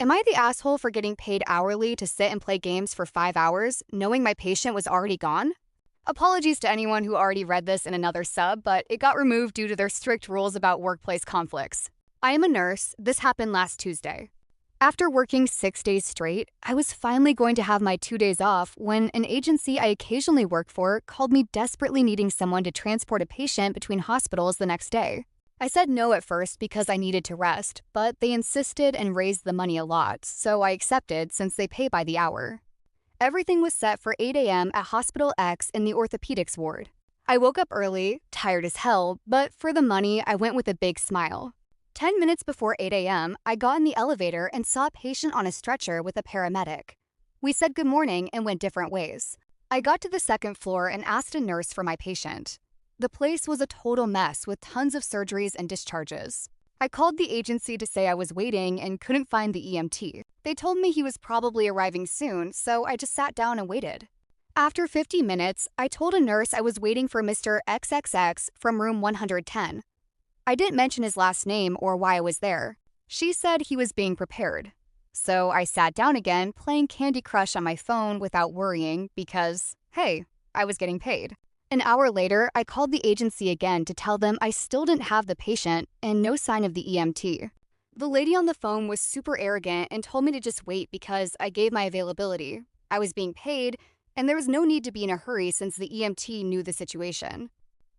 Am I the asshole for getting paid hourly to sit and play games for 5 hours, knowing my patient was already gone? Apologies to anyone who already read this in another sub, but it got removed due to their strict rules about workplace conflicts. I am a nurse. This happened last Tuesday. After working 6 days straight, I was finally going to have my 2 days off when an agency I occasionally work for called me desperately needing someone to transport a patient between hospitals the next day. I said no at first because I needed to rest, but they insisted and raised the money a lot, so I accepted since they pay by the hour. Everything was set for 8 a.m. at Hospital X in the orthopedics ward. I woke up early, tired as hell, but for the money, I went with a big smile. 10 minutes before 8 a.m., I got in the elevator and saw a patient on a stretcher with a paramedic. We said good morning and went different ways. I got to the second floor and asked a nurse for my patient. The place was a total mess with tons of surgeries and discharges. I called the agency to say I was waiting and couldn't find the EMT. They told me he was probably arriving soon, so I just sat down and waited. After 50 minutes, I told a nurse I was waiting for Mr. XXX from room 110. I didn't mention his last name or why I was there. She said he was being prepared. So I sat down again, playing Candy Crush on my phone without worrying because, hey, I was getting paid. An hour later, I called the agency again to tell them I still didn't have the patient and no sign of the EMT. The lady on the phone was super arrogant and told me to just wait because I gave my availability. I was being paid, and there was no need to be in a hurry since the EMT knew the situation.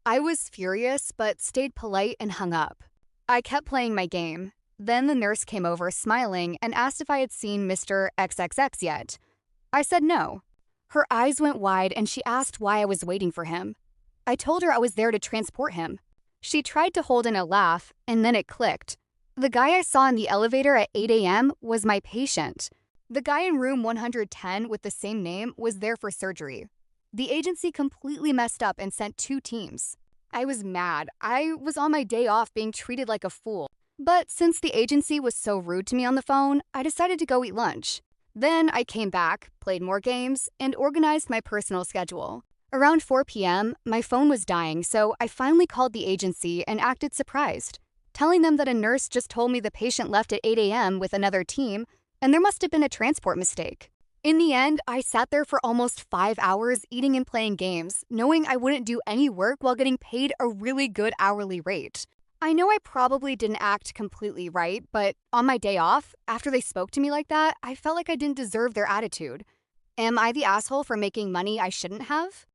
I was furious, but stayed polite and hung up. I kept playing my game. Then the nurse came over smiling and asked if I had seen Mr. XXX yet. I said no. Her eyes went wide and she asked why I was waiting for him. I told her I was there to transport him. She tried to hold in a laugh, and then it clicked. The guy I saw in the elevator at 8 a.m. was my patient. The guy in room 110 with the same name was there for surgery. The agency completely messed up and sent 2 teams. I was mad. I was on my day off being treated like a fool. But since the agency was so rude to me on the phone, I decided to go eat lunch. Then I came back, played more games, and organized my personal schedule. Around 4 p.m., my phone was dying, so I finally called the agency and acted surprised, telling them that a nurse just told me the patient left at 8 a.m. with another team, and there must have been a transport mistake. In the end, I sat there for almost 5 hours eating and playing games, knowing I wouldn't do any work while getting paid a really good hourly rate. I know I probably didn't act completely right, but on my day off, after they spoke to me like that, I felt like I didn't deserve their attitude. Am I the asshole for making money I shouldn't have?